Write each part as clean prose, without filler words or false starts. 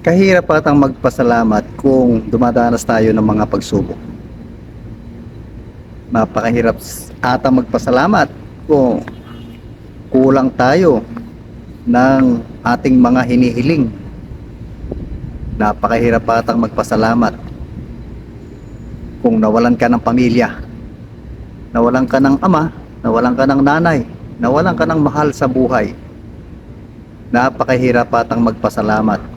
Kahirap atang magpasalamat kung dumadanas tayo ng mga pagsubok. Napakahirap atang magpasalamat kung kulang tayo ng ating mga hinihiling. Napakahirap atang magpasalamat kung nawalan ka ng pamilya, nawalan ka ng ama, nawalan ka ng nanay, nawalan ka ng mahal sa buhay. Napakahirap atang magpasalamat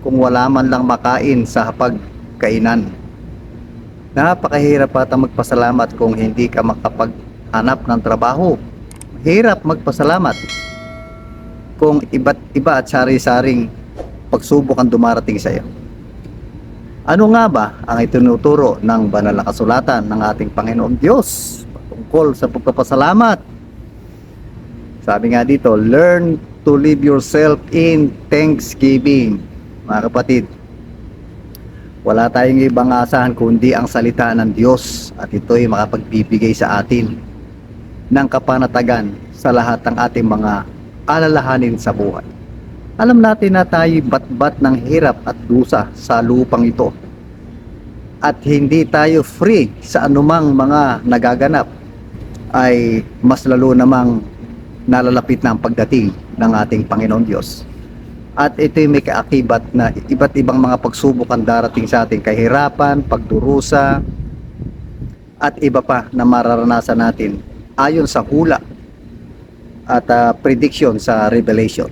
kung wala man lang makain sa hapagkainan. Napakahirap atang magpasalamat kung hindi ka makapaghanap ng trabaho. Hirap magpasalamat kung iba't iba at sari-saring pagsubok ang dumarating sa iyo. Ano nga ba ang itinuturo ng banal na kasulatan ng ating Panginoon Diyos patungkol sa pagpapasalamat? Sabi nga dito, learn to live yourself in thanksgiving. Mga kapatid, wala tayong ibang asahan kundi ang salita ng Diyos, at ito'y makapagbibigay sa atin ng kapanatagan sa lahat ng ating mga alalahanin sa buhay. Alam natin na tayo'y batbat ng hirap at dusa sa lupang ito, at hindi tayo free sa anumang mga nagaganap, ay mas lalo namang nalalapit na ang pagdating ng ating Panginoon Diyos. At ito'y may kaakibat na iba't ibang mga pagsubok ang darating sa ating kahirapan, pagdurusa, at iba pa na mararanasan natin ayon sa hula at prediction sa Revelation.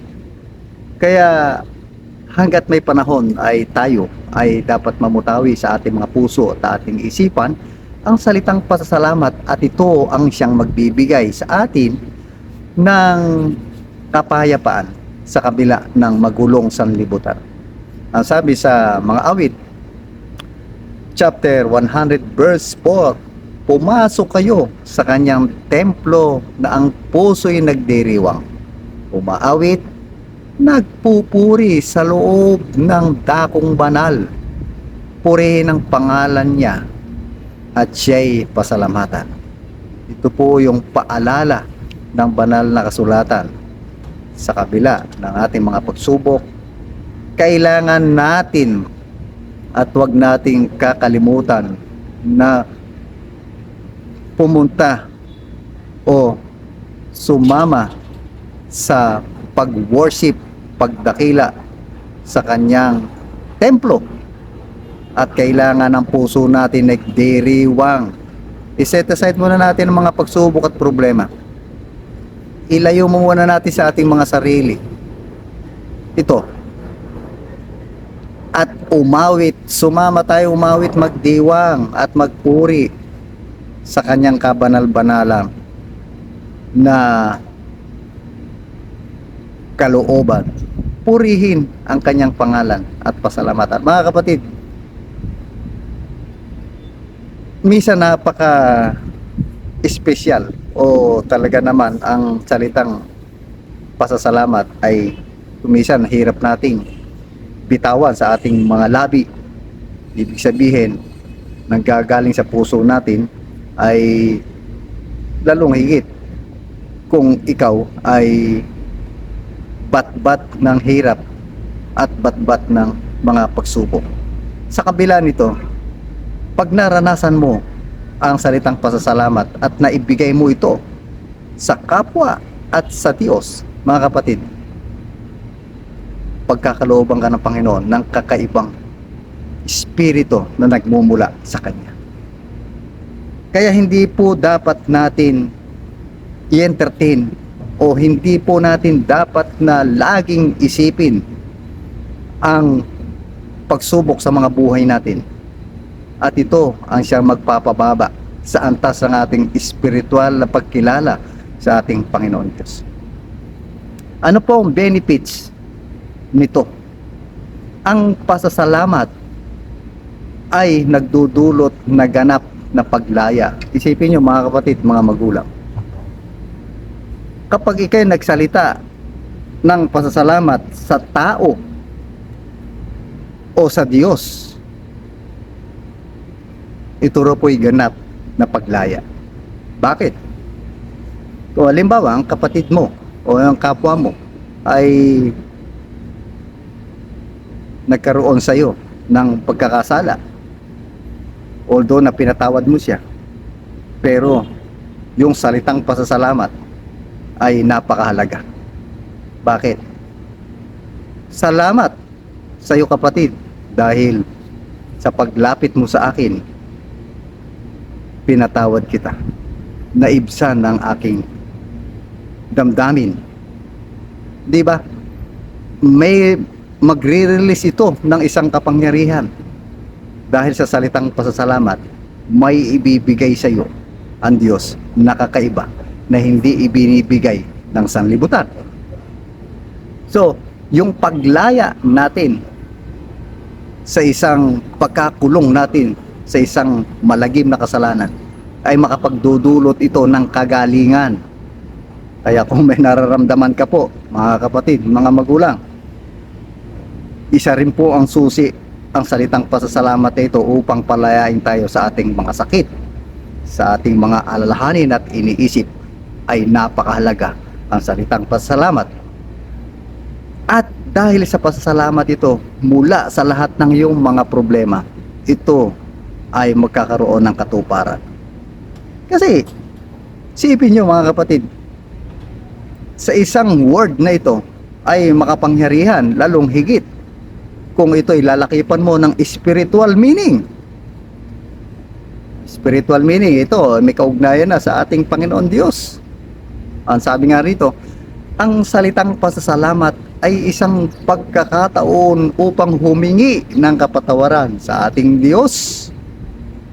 Kaya hanggat may panahon ay tayo ay dapat mamutawi sa ating mga puso at ating isipan ang salitang pasasalamat, at ito ang siyang magbibigay sa atin ng kapayapaan sa kabila ng magulong sanlibutan. Ang sabi sa mga awit, chapter 100 verse 4, pumasok kayo sa kanyang templo na ang puso'y nagdiriwang. Umaawit, nagpupuri sa loob ng dakong banal. Purihin ang pangalan niya at siya'y pasalamatan. Ito po yung paalala ng banal na kasulatan. Sa kabila ng ating mga pagsubok, kailangan natin at huwag nating kakalimutan na pumunta o sumama sa pag-worship, pagdakila sa kanyang templo. At kailangan ng puso natin nagdiriwang. I-set aside muna natin ang mga pagsubok at problema. Ilayo mo muna natin sa ating mga sarili ito, at umawit, sumama tayo umawit, magdiwang at magpuri sa kanyang kabanal-banalang na kalooban. Purihin ang kanyang pangalan at pasalamatan. Mga kapatid, minsan napaka espesyal o talaga naman ang salitang pasasalamat ay minsan hirap nating bitawan sa ating mga labi. Ibig sabihin, nanggagaling sa puso natin ay lalong higit kung ikaw ay batbat ng hirap at batbat ng mga pagsubok. Sa kabila nito, pag naranasan mo ang salitang pasasalamat at naibigay mo ito sa kapwa at sa Diyos, mga kapatid, pagkakalooban ka ng Panginoon ng kakaibang espiritu na nagmumula sa Kanya. Kaya hindi po dapat natin i-entertain o hindi po natin dapat na laging isipin ang pagsubok sa mga buhay natin. At ito ang siyang magpapababa sa antas ng ating espiritual na pagkilala sa ating Panginoon Diyos. Ano po ang benefits nito? Ang pasasalamat ay nagdudulot na ganap na paglaya. Isipin nyo mga kapatid, mga magulang. Kapag ikay nagsalita ng pasasalamat sa tao o sa Diyos, ito rin po'y ganap na paglaya. Bakit? Kung halimbawa, ang kapatid mo o ang kapwa mo ay nagkaroon sa iyo ng pagkakasala. Although na pinatawad mo siya, pero yung salitang pasasalamat ay napakahalaga. Bakit? Salamat sa iyo kapatid, dahil sa paglapit mo sa akin, pinatawad kita. Naibsan ang aking damdamin. Di ba? May magre-release ito ng isang kapangyarihan. Dahil sa salitang pasasalamat, may ibibigay sa iyo ang Diyos na kakaiba na hindi ibinibigay ng sanlibutan. So, yung paglaya natin sa isang pagkakulong natin sa isang malagim na kasalanan ay makapagdudulot ito ng kagalingan. Kaya kung may nararamdaman ka po, mga kapatid, mga magulang, isa rin po ang susi ang salitang pasasalamat ito upang palayain tayo sa ating mga sakit, sa ating mga alalahanin at iniisip. Ay napakahalaga ang salitang pasasalamat. At dahil sa pasasalamat ito, mula sa lahat ng iyong mga problema, ito ay magkakaroon ng katuparan. Kasi, sipin nyo mga kapatid, sa isang word na ito ay makapangyarihan, lalong higit kung ito ilalakipan mo ng spiritual meaning. Spiritual meaning, ito may kaugnayan na sa ating Panginoon Diyos. Ang sabi nga rito, ang salitang pasasalamat ay isang pagkakataon upang humingi ng kapatawaran sa ating Diyos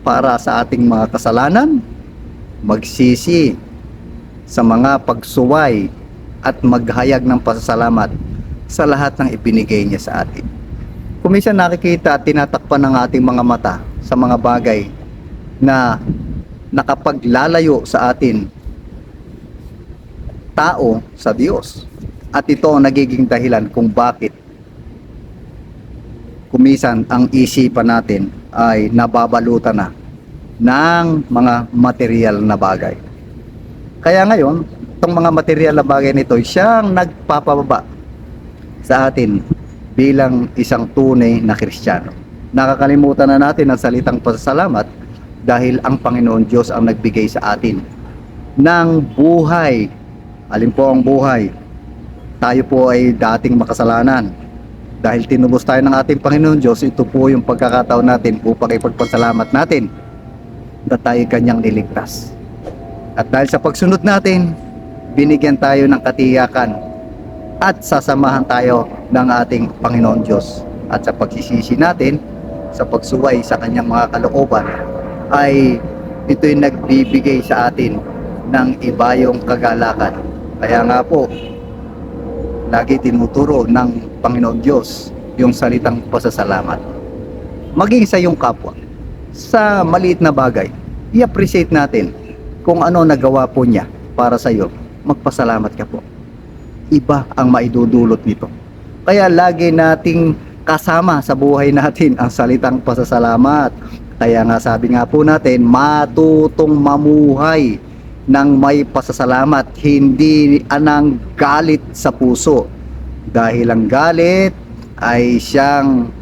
para sa ating mga kasalanan, magsisi sa mga pagsuway at maghayag ng pasasalamat sa lahat ng ibinigay niya sa atin. Kung minsan nakikita at tinatakpan ng ating mga mata sa mga bagay na nakapaglalayo sa atin tao sa Diyos, at ito ang nagiging dahilan kung bakit kumisan ang isipan natin ay nababalutan na ng mga material na bagay. Kaya ngayon, itong mga material na bagay nito siyang nagpapababa sa atin bilang isang tunay na Kristiyano. Nakakalimutan na natin ang salitang pasasalamat dahil ang Panginoon Diyos ang nagbigay sa atin ng buhay. Alin po ang buhay? Tayo po ay dating makasalanan. Dahil tinubos tayo ng ating Panginoon Diyos, ito po yung pagkakataon natin upang ipagpasalamat natin na tayo kanyang niligtas. At dahil sa pagsunod natin, binigyan tayo ng katiyakan at sasamahan tayo ng ating Panginoon Diyos. At sa pagsisisi natin, sa pagsuway sa kanyang mga kalooban, ay ito'y nagbibigay sa atin ng ibayong kagalakan. Kaya nga po, lagi tinuturo ng Panginoon Diyos yung salitang pasasalamat. Maging sa iyong kapwa, sa maliit na bagay, i-appreciate natin kung ano nagawa po niya para sa iyo. Magpasalamat ka po. Iba ang maidudulot nito. Kaya lagi nating kasama sa buhay natin ang salitang pasasalamat. Kaya nga sabi nga po natin, matutong mamuhay ng may pasasalamat, hindi anang galit sa puso. Dahil ang galit ay siyang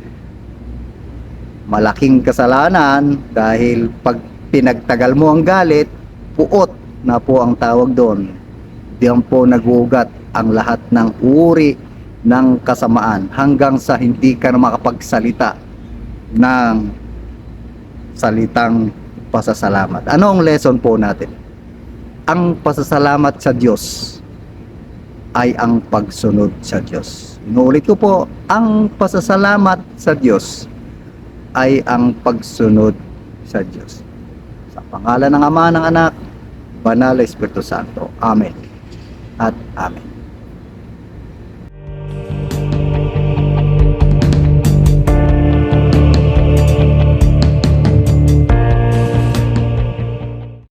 malaking kasalanan, dahil pag pinagtagal mo ang galit, puot na po ang tawag doon. Diyan po nagugat ang lahat ng uri ng kasamaan hanggang sa hindi ka na makapagsalita ng salitang pasasalamat. Ano ang lesson po natin? Ang pasasalamat sa Diyos ay ang pagsunod sa Diyos. Inuulit ko po, ang pasasalamat sa Diyos ay ang pagsunod sa Diyos. Sa pangalan ng Ama, ng Anak, Banal na Espiritu Santo. Amen at Amen.